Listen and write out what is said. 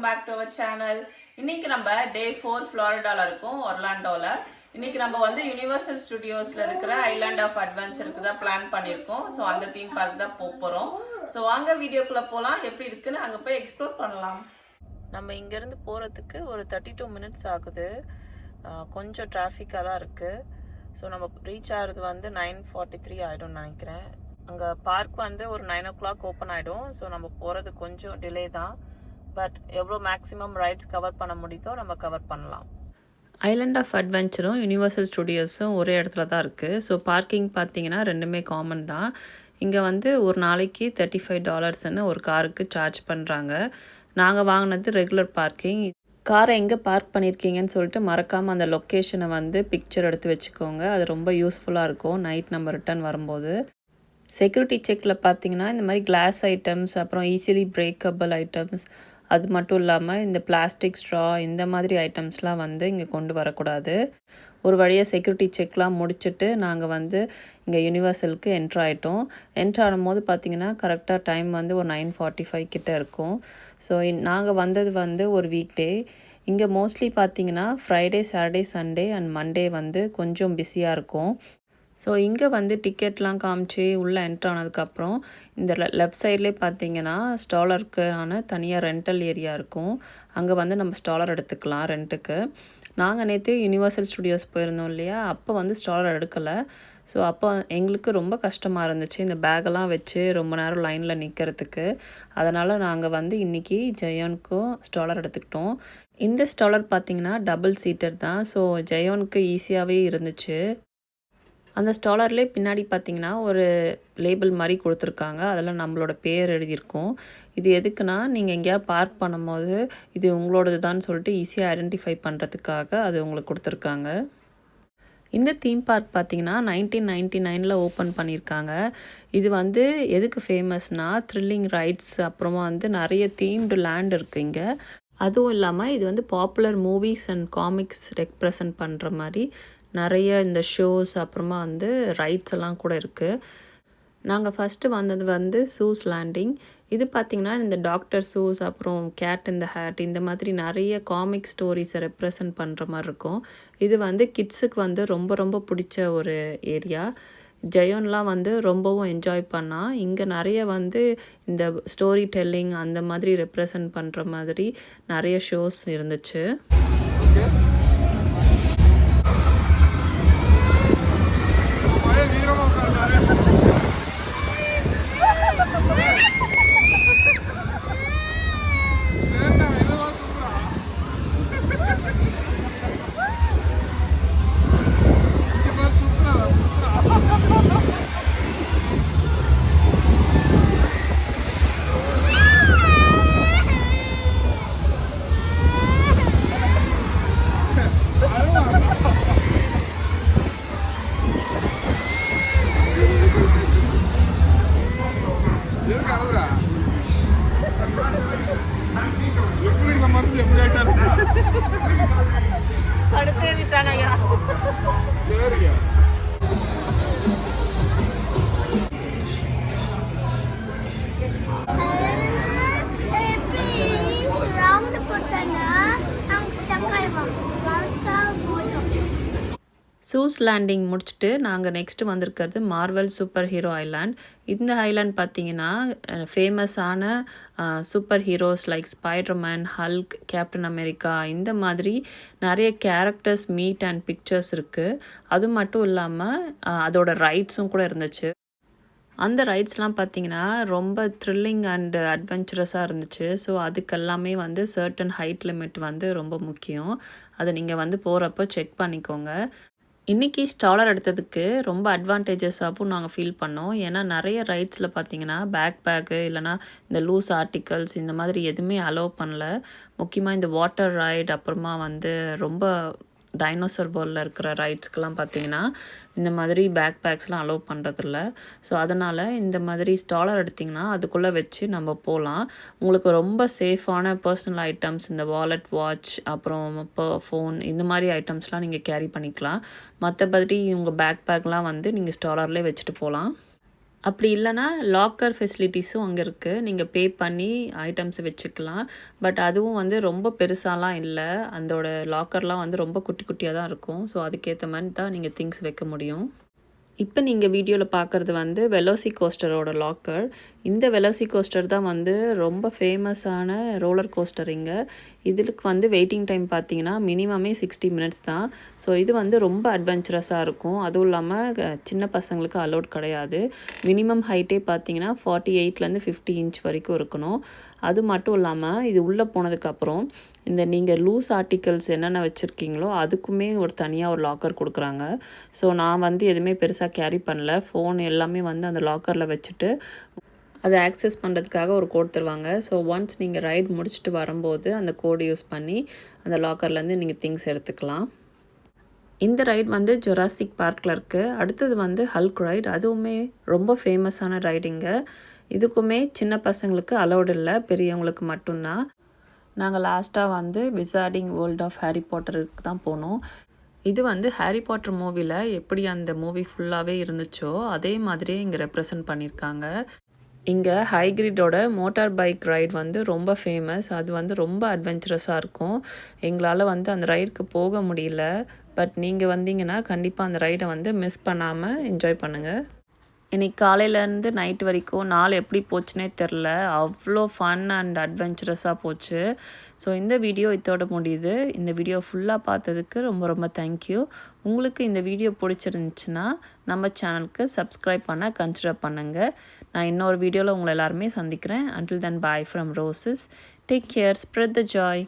Welcome back to our channel. இன்னைக்கு நம்ம டே 4 ஃப்ளாரிடால இருக்கோம், ஒர்லாண்டோல. இன்னைக்கு நம்ம வந்து யுனிவர்சல் ஸ்டுடியோஸ்ல இருக்கிற ஐலாண்ட் ஆஃப் அட்வென்ச்சருக்கு தான் பிளான் பண்ணியிருக்கோம். ஸோ அந்த தீம் பார்க் தான் போகிறோம். ஸோ வாங்க வீடியோக்குள்ள போகலாம், எப்படி இருக்குன்னு அங்கே போய் எக்ஸ்ப்ளோர் பண்ணலாம். நம்ம இங்கேருந்து போகிறதுக்கு ஒரு 32 மினிட்ஸ் ஆகுது. கொஞ்சம் டிராஃபிக்காக தான் இருக்குது. ஸோ நம்ம ரீச் ஆகிறது வந்து 9:43 ஆகிடும்னு நினைக்கிறேன். அங்கே பார்க் வந்து ஒரு 9 o'clock ஓப்பன் ஆகிடும். ஸோ நம்ம போகிறது கொஞ்சம் டிலே தான். பட் எவ்வளோ மேக்ஸிமம் ரைட்ஸ் கவர் பண்ண முடியுதோ நம்ம கவர் பண்ணலாம். ஐலாண்ட் ஆஃப் அட்வென்ச்சரும் யுனிவர்சல் ஸ்டுடியோஸும் ஒரே இடத்துல தான் இருக்குது. ஸோ பார்க்கிங் பார்த்தீங்கன்னா ரெண்டுமே காமன் தான். இங்கே வந்து ஒரு நாளைக்கு $35 ஒரு காருக்கு சார்ஜ் பண்ணுறாங்க. நாங்கள் வாங்கினது ரெகுலர் பார்க்கிங். காரை எங்கே பார்க் பண்ணியிருக்கீங்கன்னு சொல்லிட்டு மறக்காமல் அந்த லொக்கேஷனை வந்து பிக்சர் எடுத்து வச்சுக்கோங்க. அது ரொம்ப யூஸ்ஃபுல்லாக இருக்கும் நைட் நம்ம ரிட்டர்ன் வரும்போது. செக்யூரிட்டி செக்கில் பார்த்தீங்கன்னா இந்த மாதிரி கிளாஸ் ஐட்டம்ஸ், அப்புறம் ஈஸிலி பிரேக்கபிள் ஐட்டம்ஸ், அது மட்டும் இல்லாமல் இந்த பிளாஸ்டிக் ஸ்ட்ரா இந்த மாதிரி ஐட்டம்ஸ்லாம் வந்து இங்கே கொண்டு வரக்கூடாது. ஒரு வழியாக செக்யூரிட்டி செக்லாம் முடிச்சுட்டு நாங்கள் வந்து இங்கே யூனிவர்சலுக்கு என்ட்ரு ஆகிட்டோம். என்ட்ரு ஆகும்போது பார்த்திங்கன்னா கரெக்டாக டைம் வந்து ஒரு 9:45 கிட்டே இருக்கும். ஸோ நாங்கள் வந்தது வந்து ஒரு வீக் டே. இங்கே மோஸ்ட்லி பார்த்திங்கன்னா Friday, Saturday, Sunday and Monday வந்து கொஞ்சம் பிஸியாக இருக்கும். ஸோ இங்கே வந்து டிக்கெட்லாம் காமிச்சு உள்ளே என்ட்ரு ஆனதுக்கப்புறம் இந்த லெஃப்ட் சைட்லேயே பார்த்தீங்கன்னா ஸ்டாலருக்கான தனியாக ரெண்டல் ஏரியா இருக்கும். அங்கே வந்து நம்ம ஸ்டாலர் எடுத்துக்கலாம் ரெண்ட்டுக்கு. நாங்கள் நேற்று யுனிவர்சல் ஸ்டுடியோஸ் போயிருந்தோம் இல்லையா, அப்போ வந்து ஸ்டாலர் எடுக்கலை. ஸோ அப்போ எங்களுக்கு ரொம்ப கஷ்டமாக இருந்துச்சு இந்த பேக்கெல்லாம் வச்சு ரொம்ப நேரம் லைனில் நிற்கிறதுக்கு. அதனால் நாங்கள் வந்து இன்றைக்கி ஜெயோனுக்கும் ஸ்டாலர் எடுத்துக்கிட்டோம். இந்த ஸ்டாலர் பார்த்திங்கன்னா டபுள் சீட்டர் தான். ஸோ ஜெயோனுக்கு ஈஸியாகவே இருந்துச்சு. அந்த ஸ்டாலர்லேயே பின்னாடி பார்த்திங்கன்னா ஒரு லேபிள் மாதிரி கொடுத்துருக்காங்க. அதில் நம்மளோட பேர் எழுதியிருக்கோம். இது எதுக்குன்னா நீங்கள் எங்கேயாவது பார்க் பண்ணும்போது இது உங்களோடது தான் சொல்லிட்டு ஈஸியாக ஐடென்டிஃபை பண்ணுறதுக்காக அது உங்களுக்கு கொடுத்துருக்காங்க. இந்த தீம் பார்க் பார்த்திங்கன்னா 1999 ஓப்பன் பண்ணியிருக்காங்க. இது வந்து எதுக்கு ஃபேமஸ்னால் த்ரில்லிங் ரைட்ஸ், அப்புறமா வந்து நிறைய தீம்டு லேண்ட் இருக்குது இங்கே. அதுவும் இல்லாமல் இது வந்து popular movies and comics represent பண்ணுற மாதிரி நிறைய இந்த ஷோஸ், அப்புறமா வந்து ரைட்ஸ் எல்லாம் கூட இருக்குது. நாங்கள் ஃபஸ்ட்டு வந்தது வந்து சூஸ் லேண்டிங். இது பார்த்திங்கன்னா இந்த டாக்டர் சூஸ், அப்புறம் கேட் இந்த ஹேட், இந்த மாதிரி நிறைய காமிக் ஸ்டோரிஸை ரெப்ரசன்ட் பண்ணுற மாதிரி இருக்கும். இது வந்து கிட்ஸுக்கு வந்து ரொம்ப ரொம்ப பிடிச்ச ஒரு ஏரியா. ஜெயோன்லாம் வந்து ரொம்பவும் என்ஜாய் பண்ணால். இங்கே நிறைய வந்து இந்த ஸ்டோரி டெல்லிங் அந்த மாதிரி ரெப்ரசன்ட் பண்ணுற மாதிரி நிறைய ஷோஸ் இருந்துச்சு. அடுத்தே விட்டானயா சரியா. சூஸ் லேண்டிங் முடிச்சுட்டு நாங்கள் நெக்ஸ்ட்டு வந்திருக்கிறது மார்வல் சூப்பர் ஹீரோ ஐலாண்ட். இந்த ஐலாண்ட் பார்த்திங்கன்னா ஃபேமஸான super heroes like Spiderman, Hulk, captain America, இந்த மாதிரி நிறைய கேரக்டர்ஸ் மீட் அண்ட் பிக்சர்ஸ் இருக்குது. அது மட்டும் இல்லாமல் அதோட ரைட்ஸும் கூட இருந்துச்சு. அந்த ரைட்ஸ்லாம் பார்த்திங்கன்னா ரொம்ப த்ரில்லிங் அண்ட் அட்வென்ச்சரஸாக இருந்துச்சு. ஸோ அதுக்கெல்லாமே வந்து சர்டன் ஹைட் லிமிட் வந்து ரொம்ப முக்கியம். அதை நீங்கள் வந்து போகிறப்போ செக் பண்ணிக்கோங்க. இன்றைக்கி ஸ்டாலர் எடுத்ததுக்கு ரொம்ப அட்வான்டேஜஸாகவும் நாங்கள் ஃபீல் பண்ணோம். ஏன்னா நிறைய ரைட்ஸில் பார்த்திங்கன்னா பேக்கு இல்லைனா இந்த லூஸ் ஆர்டிகல்ஸ் இந்த மாதிரி எதுவுமே அலோவ் பண்ணல. முக்கியமாக இந்த வாட்டர் ரைட், அப்புறமா வந்து ரொம்ப டைனோசர் பாலில் இருக்கிற ரைட்ஸ்க்கெலாம் பார்த்திங்கன்னா இந்த மாதிரி பேக்ஸ்லாம் அலோவ் பண்ணுறதில்ல. ஸோ அதனால் இந்த மாதிரி ஸ்டாலர் எடுத்திங்கன்னா அதுக்குள்ளே வச்சு நம்ம போகலாம். உங்களுக்கு ரொம்ப சேஃபான பர்சனல் ஐட்டம்ஸ், இந்த வாலெட், வாட்ச், அப்புறம் ஃபோன், இந்த மாதிரி ஐட்டம்ஸ்லாம் நீங்கள் கேரி பண்ணிக்கலாம். மற்றபடி உங்கள் பேக்லாம் வந்து நீங்கள் ஸ்டாலர்லேயே வச்சுட்டு போகலாம். அப்படி இல்லைனா லாக்கர் ஃபெசிலிட்டிஸும் அங்கே இருக்குது. நீங்கள் பே பண்ணி ஐட்டம்ஸை வச்சுக்கலாம். பட் அதுவும் வந்து ரொம்ப பெருசாலாம் இல்லை. அதோட லாக்கர்லாம் வந்து ரொம்ப குட்டி குட்டியாக தான் இருக்கும். ஸோ அதுக்கேற்ற மாதிரி தான் நீங்கள் திங்ஸ் வைக்க முடியும். இப்போ நீங்கள் வீடியோவில் பார்க்குறது வந்து வெலோசி கோஸ்டரோட லாக்கர். இந்த வெலோசி கோஸ்டர் தான் வந்து ரொம்ப ஃபேமஸான ரோலர் கோஸ்டர் இங்கே. இதுக்கு வந்து வெயிட்டிங் டைம் பார்த்தீங்கன்னா மினிமமே 60 மினிட்ஸ் தான். ஸோ இது வந்து ரொம்ப அட்வென்ச்சரஸாக இருக்கும். அதுவும் இல்லாமல் சின்ன பசங்களுக்கு அலோட் கிடையாது. மினிமம் ஹைட்டே பார்த்தீங்கன்னா 48லேருந்து 50 இன்ச் வரைக்கும் இருக்கணும். அது மட்டும் இல்லாமல் இது உள்ளே போனதுக்கப்புறம் இந்த நீங்கள் லூஸ் ஆர்டிகல்ஸ் என்னென்ன வச்சுருக்கீங்களோ அதுக்குமே ஒரு தனியாக ஒரு லாக்கர் கொடுக்குறாங்க. ஸோ நான் வந்து எதுவுமே பெருசாக கேரி பண்ணல. ஃபோன் எல்லாமே வந்து அந்த லாக்கரில் வச்சுட்டு அதை ஆக்சஸ் பண்ணுறதுக்காக ஒரு கோட் தருவாங்க. ஸோ ஒன்ஸ் நீங்கள் ரைட் முடிச்சுட்டு வரும்போது அந்த கோடு யூஸ் பண்ணி அந்த லாக்கர்லேருந்து நீங்கள் திங்ஸ் எடுத்துக்கலாம். இந்த ரைட் வந்து ஜொராசிக் பார்க்கில் இருக்குது. அடுத்தது வந்து ஹல்க் ரைட். அதுவுமே ரொம்ப ஃபேமஸான ரைடிங்க. இதுக்குமே சின்ன பசங்களுக்கு அலௌட் இல்லை, பெரியவங்களுக்கு மட்டும்தான். நாங்கள் லாஸ்ட்டாக வந்து விசார்டிங் வேர்ல்ட் ஆஃப் ஹாரி பாட்டருக்கு தான் போனோம். இது வந்து ஹாரி பாட்டர் மூவியில் எப்படி அந்த மூவி ஃபுல்லாகவே இருந்துச்சோ அதே மாதிரியே இங்கே ரெப்ரசன்ட் பண்ணியிருக்காங்க. இங்கே ஹைகிரிடோட மோட்டார் பைக் ரைட் வந்து ரொம்ப ஃபேமஸ். அது வந்து ரொம்ப அட்வென்ச்சரஸாக இருக்கும். எங்களால் வந்து அந்த ரைடுக்கு போக முடியல. பட் நீங்கள் வந்தீங்கன்னா கண்டிப்பாக அந்த ரைடை வந்து மிஸ் பண்ணாமல் என்ஜாய் பண்ணுங்கள். இன்றைக்கி காலையிலேருந்து நைட் வரைக்கும் நாள் எப்படி போச்சுனே தெரில. அவ்வளோ ஃபன் அண்ட் அட்வென்ச்சரஸாக போச்சு. ஸோ இந்த வீடியோ இதோட முடியுது. இந்த வீடியோ ஃபுல்லாக பார்த்ததுக்கு ரொம்ப ரொம்ப தேங்க்யூ. உங்களுக்கு இந்த வீடியோ பிடிச்சிருந்துச்சுன்னா நம்ம சேனலுக்கு சப்ஸ்கிரைப் பண்ண கன்சிடர் பண்ணுங்கள். நான் இன்னொரு வீடியோவில் உங்களை எல்லாருமே சந்திக்கிறேன். Until then, bye from Roses. Take care, spread the joy.